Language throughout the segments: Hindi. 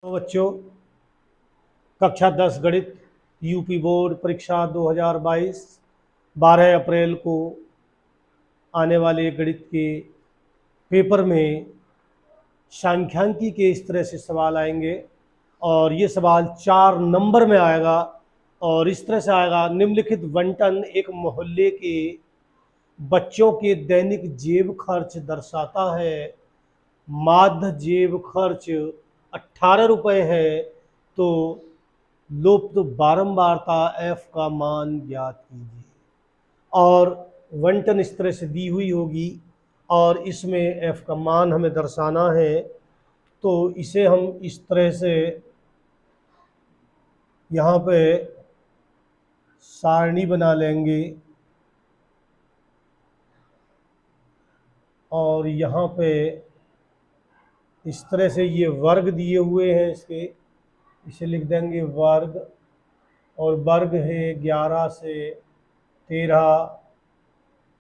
तो बच्चों, कक्षा 10 गणित यूपी बोर्ड परीक्षा 2022 12 अप्रैल को आने वाले गणित के पेपर में सांख्यिकी के इस तरह से सवाल आएंगे और ये सवाल 4 नंबर में आएगा और इस तरह से आएगा। निम्नलिखित बंटन एक मोहल्ले के बच्चों के दैनिक जेब खर्च दर्शाता है। माध्य जेब खर्च 18 रुपये है, तो लुप्त बारंबारता f का मान ज्ञात कीजिए। और वंटन इस तरह से दी हुई होगी और इसमें f का मान हमें दर्शाना है, तो इसे हम इस तरह से यहाँ पे सारणी बना लेंगे और यहाँ पे इस तरह से ये वर्ग दिए हुए हैं इसके, इसे लिख देंगे वर्ग। और वर्ग है 11 से 13,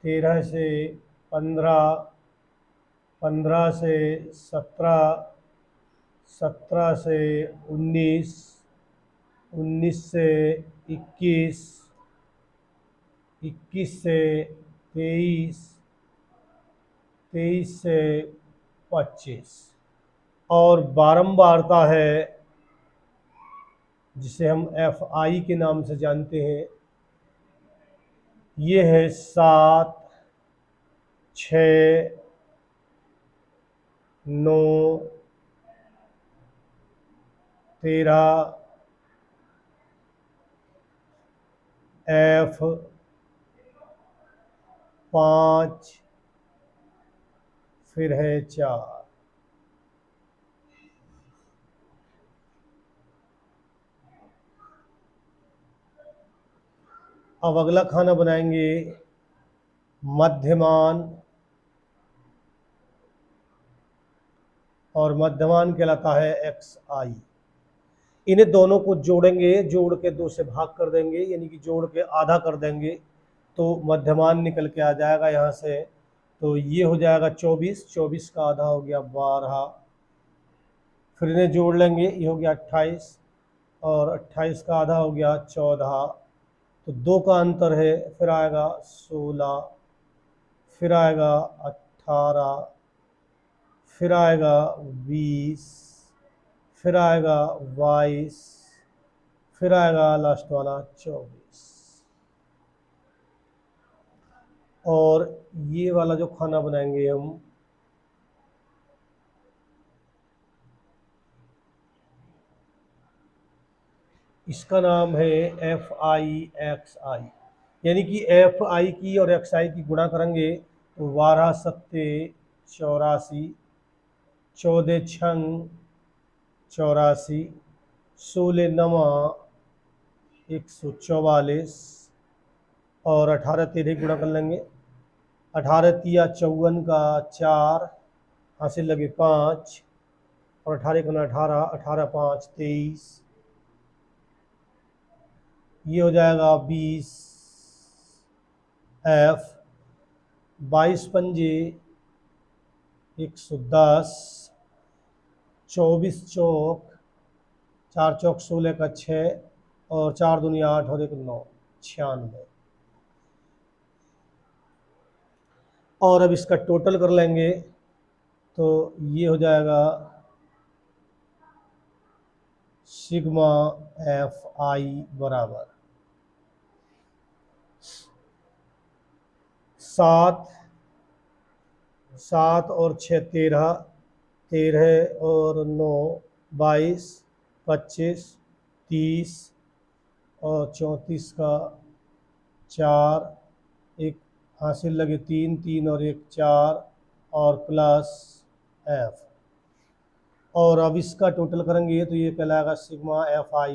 13 से 15, 15 से 17, 17 से 19, 19 से 21, 21 से 23, 23 से 25। और बारंबारता है जिसे हम FI के नाम से जानते हैं, ये है 7, 6, 9, 13, F 5, फिर है 4। अब अगला खाना बनाएंगे मध्यमान, और मध्यमान कहलाता है XI। इन्हें दोनों को जोड़ेंगे, जोड़ के 2 से भाग कर देंगे, यानी कि जोड़ के आधा कर देंगे तो मध्यमान निकल के आ जाएगा यहाँ से। तो ये हो जाएगा 24, 24 का आधा हो गया 12, फिर इन्हें जोड़ लेंगे, ये हो गया 28, और 28 का आधा हो गया 14, तो 2 का अंतर है, फिर आएगा 16, फिर आएगा 18, फिर आएगा 20, फिर आएगा 22, फिर आएगा लास्ट वाला 24। और ये वाला जो खाना बनाएंगे हम, इसका नाम है FI यानी कि FI की और XI की गुणा करेंगे तो 12 सत्ते 84, 14 छंग 84, 16 नवा 144, और 18 13 गुणा कर लेंगे। 18 तिया 54 का 4, हासिल लगे 5, और 18 गुना 18, 18 5 23, ये हो जाएगा 20 F, 22 पंजे 110, 24 चौक 4 चौक 16 का 6, और 4 दुनिया 8 और 1 9, 96। और अब इसका टोटल कर लेंगे तो ये हो जाएगा सिग्मा FI बराबर 7, 7 और 6 13, 13 और 9 22, 25, 30, और 34 का 4, एक हासिल लगे 3, 3 और 1 4, और प्लस F। और अब इसका टोटल करेंगे तो ये कहलाएगा सिग्मा FI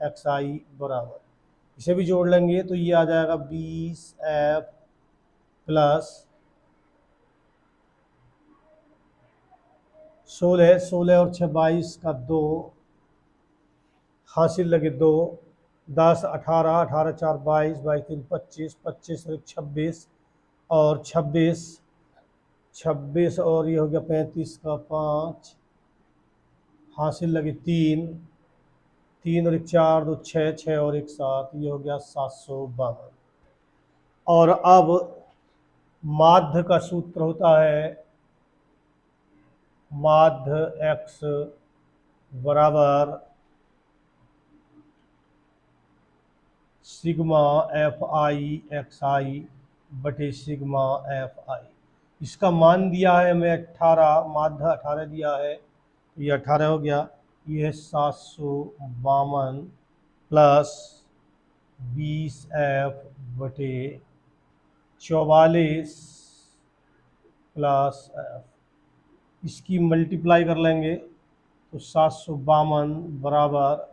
XI बराबर, इसे भी जोड़ लेंगे तो ये आ जाएगा 20 F प्लस 16, 16 और 6 22 का 2, हासिल लगे 2, 10 18, 18 4 22, 22 3 25, 25 और 1 26, और 26 और ये हो गया 35 का 5, हासिल लगे 3, 3 और 1 4, 2 6, 6 और 1 7, ये हो गया 752। और अब माध्य का सूत्र होता है माध्य x बराबर सिग्मा एफ आई एक्स आई बटे सिग्मा एफ आई। इसका मान दिया है हमें 18, माध्य 18 दिया है, तो ये 18 हो गया। ये है 752 प्लस 20f बटे 44 प्लस f, इसकी मल्टीप्लाई कर लेंगे तो 752 बराबर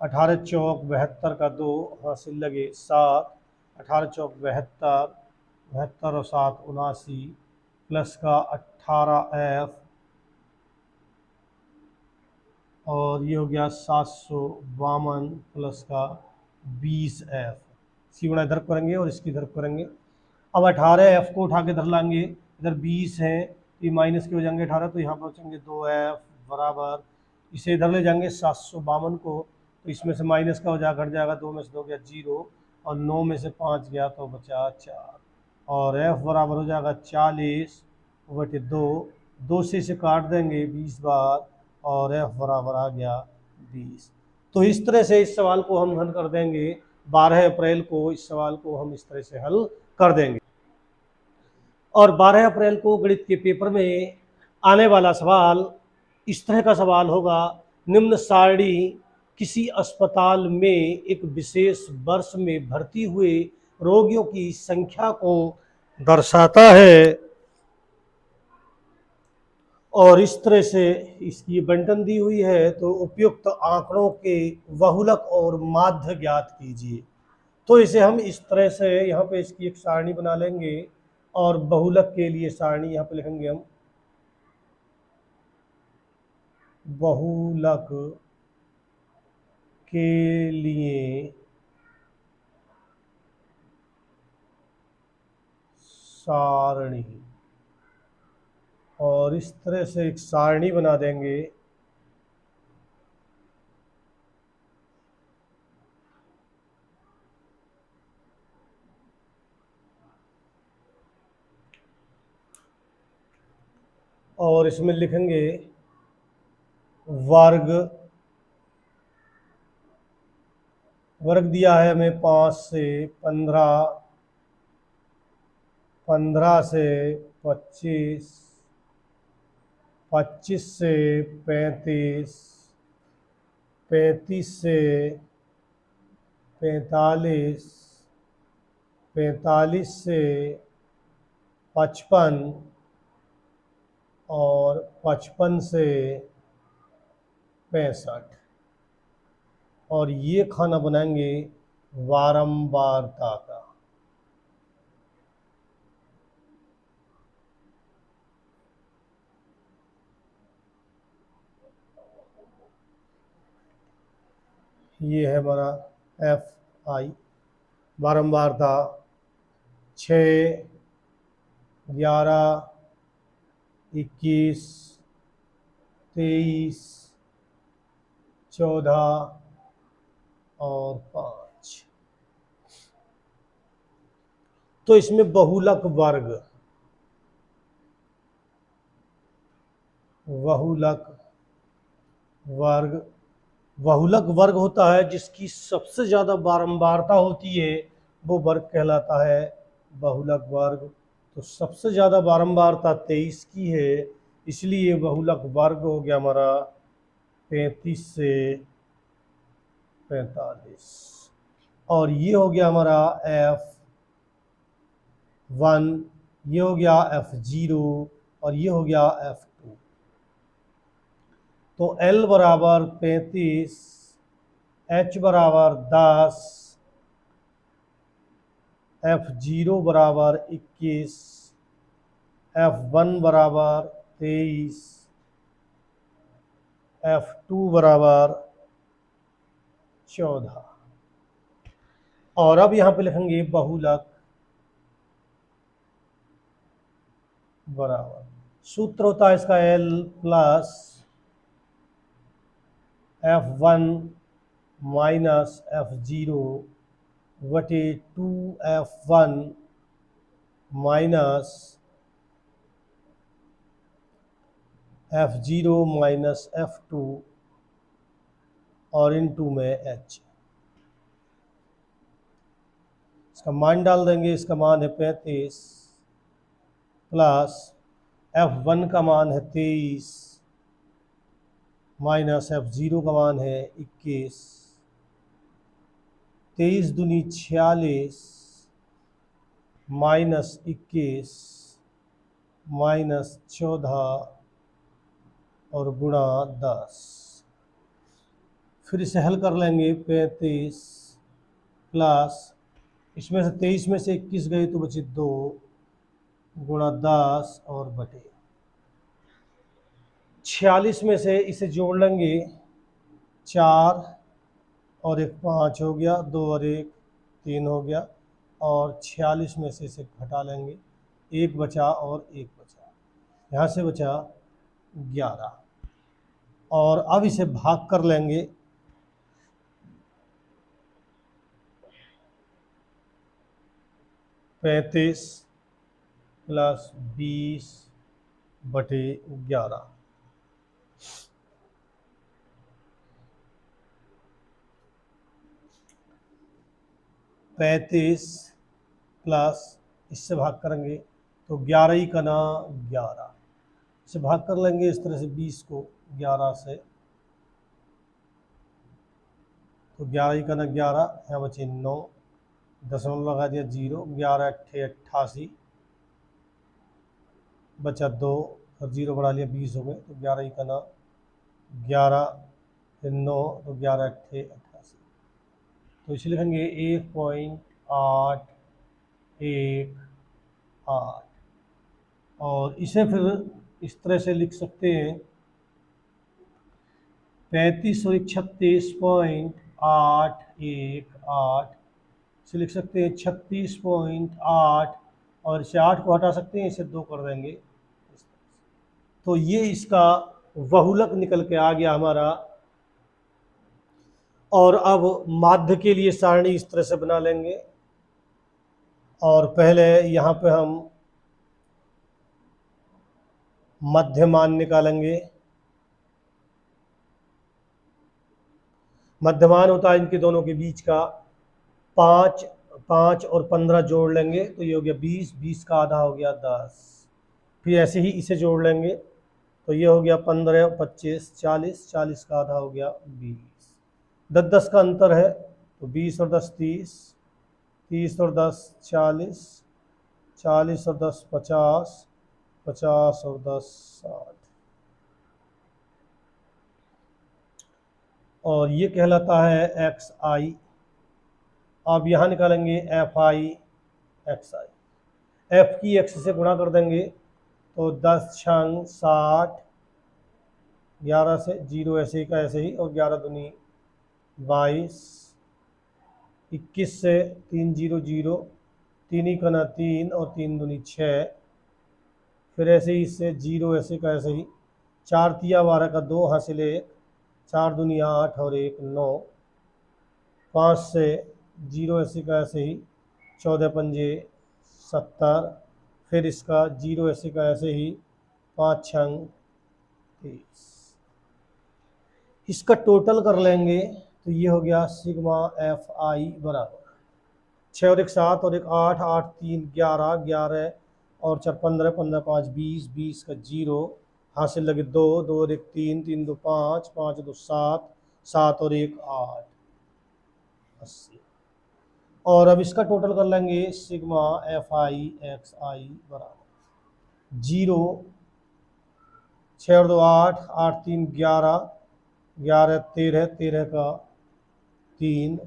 18 चौक 72 का 2, हासिल लगे 7, 18 चौक 72, 72 और 7 79 प्लस का 18f और ये हो गया 752 प्लस का 20f। इसकी गुणा इधर करेंगे और इसकी इधर करेंगे। अब 18f को उठा के इधर लाएंगे, इधर 20 है, ये माइनस के हो जाएंगे 18, तो यहाँ बचेंगे 2f बराबर, इसे इधर ले जाएंगे 752 को, तो इसमें से माइनस का हो जाएगा, घट जाएगा, 2 में से 2 गया 0 और 9 में से 5 गया तो बचा 4 और f बराबर हो जाएगा 40 बटे 2, 2 से इसे काट देंगे 20 बार और f बराबर आ गया 20। तो इस तरह से इस सवाल को हम हल कर देंगे। 12 अप्रैल को इस सवाल को हम इस तरह से हल कर देंगे। और 12 अप्रैल को गणित के पेपर में आने वाला सवाल इस तरह का सवाल होगा, निम्न सारणी किसी अस्पताल में एक विशेष वर्ष में भर्ती हुए रोगियों की संख्या को दर्शाता है और इस तरह से इसकी बंटन दी हुई है, तो उपयुक्त आंकड़ों के बहुलक और माध्य ज्ञात कीजिए। तो इसे हम इस तरह से यहाँ पे इसकी एक सारणी बना लेंगे और बहुलक के लिए सारणी यहाँ पे लिखेंगे हम, बहुलक के लिए सारणी, और इस तरह से एक सारणी बना देंगे। और इसमें लिखेंगे वर्ग, वर्ग दिया है हमें 5 से 15, 15 से 25, 25 से 35, 35 से 45, 45 से 55 और 55 से 65। और ये खाना बनाएंगे बारंबारता का। ये है हमारा एफ आई, बारंबारता 6, 11, 21, 23, 14 और 5। तो इसमें बहुलक वर्ग, बहुलक वर्ग, बहुलक वर्ग होता है जिसकी सबसे ज़्यादा बारंबारता होती है, वो वर्ग कहलाता है बहुलक वर्ग। तो सबसे ज़्यादा बारंबारता 23 की है, इसलिए बहुलक वर्ग हो गया हमारा 35 से 45। और ये हो गया हमारा F1, ये हो गया F0 और ये हो गया F2। तो L बराबर 35, H बराबर 10, F0 बराबर 21, F1 बराबर 23, F2 बराबर 14। और अब यहाँ पे लिखेंगे बहुलक बराबर, सूत्र होता है इसका L plus F1 minus F0 बटे 2F1 minus F0 minus F2 और इनटू में H। इसका मान डाल देंगे, इसका मान है 35 प्लस F1 का मान है 23 माइनस F0 का मान है 21, 23 दूनी 46 माइनस 21 माइनस 14 और गुणा 10। फिर इसे हल कर लेंगे, 35 प्लस इसमें से 23 में से 21 गई तो बचे 2 गुणा 10 और बटे 46 में से इसे जोड़ लेंगे 4 और 1 5 हो गया, 2 और 1 3 हो गया, और 46 में से इसे घटा लेंगे, 1 बचा और 1 बचा, यहाँ से बचा 11। और अब इसे भाग कर लेंगे, पैंतीस प्लस 20 बटे 11। पैंतीस प्लस इससे भाग करेंगे तो 11 ही का ना 11, इसे भाग कर लेंगे इस तरह से 20 को 11 से, तो 11 ही का ना 11, यहाँ बचे 9, दशमलव लगा दिया 0, 11 अट्ठे 88 बचा 2 और 0 बढ़ा लिया 20 हो गए, तो 11 ही का ना 11 फिर 9, तो 11 अट्ठे 88, तो इसे लिखेंगे 1.818, और इसे फिर इस तरह से लिख सकते हैं 35 और 36.818, इसे लिख सकते हैं 36.8, और इसे 8 को हटा सकते हैं, इसे 2 कर देंगे, तो ये इसका बहुलक निकल के आ गया हमारा। और अब माध्य के लिए सारणी इस तरह से बना लेंगे, और पहले यहाँ पे हम मध्यमान निकालेंगे। मध्यमान होता है इनके दोनों के बीच का, 5 5 और 15 जोड़ लेंगे तो ये हो गया 20, 20 का आधा हो गया 10, फिर ऐसे ही इसे जोड़ लेंगे तो ये हो गया 15, 25, 40, 40 का आधा हो गया 20, 10 10 का अंतर है, तो 20 और 10 30, 30 और 10 40, 40 और 10 50, 50 और 10 60, और ये कहलाता है एक्स आई। अब यहाँ निकालेंगे F I x I, F की एक्स से गुणा कर देंगे तो 10 छंग 60, 11 से 0 ऐसे ही का ऐसे ही, और 11 दूनी 22, 21 से 3 0 0, 3 ही का ना 3 और 3 दूनी 6, फिर ऐसे ही इससे 0 ऐसे का ऐसे ही, 4 तिया 12 का 2 हासिल 1, 4 दूनी 8 और 1 9, 5 से 0 ऐसे का ऐसे ही, 14 पंजे 70, फिर इसका 0 ऐसे का ऐसे ही, 5 छंग 30, इसका टोटल कर लेंगे तो ये हो गया सिग्मा एफ आई बराबर 6 और 1 7 और 1 8, 8 3 11, 11 और 4 15, 15 5 20, 20 का 0 हासिल लगे 2, 2 और 1 3, 3 2 5, 5 2 7, 7 और 1 8, 80, और अब इसका टोटल कर लेंगे सिग्मा एफ आई एक्स आई बराबर 0, 6 और 2 8, 8 3 11, 11 13, 13 का 3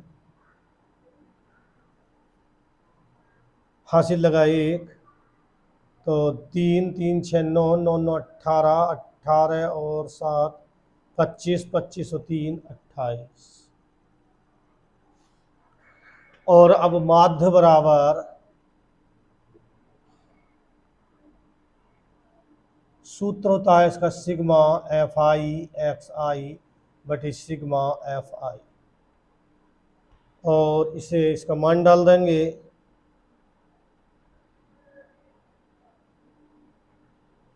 हासिल लगा 1, तो 3 3 6 9, 9 9 18, 18 और 7 25, 25 और 3 28, और अब माध्य बराबर सूत्र होता है इसका सिग्मा एफ आई एक्स आई बटे सिग्मा एफ आई, और इसे इसका मान डाल देंगे।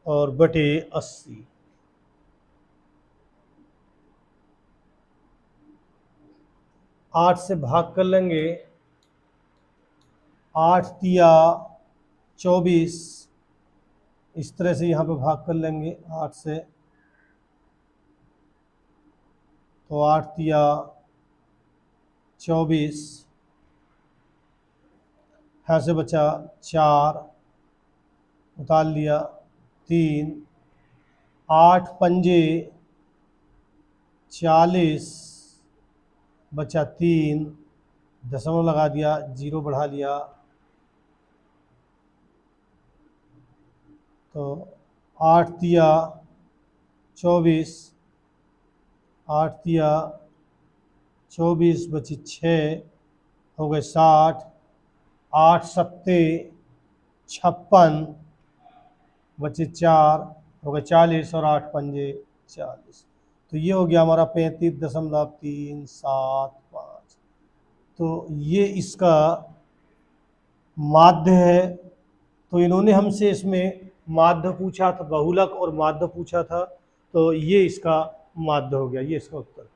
और बटे 80, 8 से भाग कर लेंगे। 8 तिया 24, इस तरह से यहाँ पे भाग कर लेंगे 8 से। तो 8 तिया 24, यहाँ से बचा 4, उतार लिया 3, 8 पंजे 40, बचा 3, दशमलव लगा दिया, 0 बढ़ा लिया। तो 8 तिया 24, 8 तिया 24 बची 6, हो गए 60, 8 सत्ते 56, बचे 4, हो गए 40, और 8 पंजे 40। तो ये हो गया हमारा 35.375। तो ये इसका माध्य है। तो इन्होंने हमसे इसमें माध्य पूछा था, बहुलक और माध्य पूछा था, तो ये इसका माध्य हो गया, ये इसका उत्तर।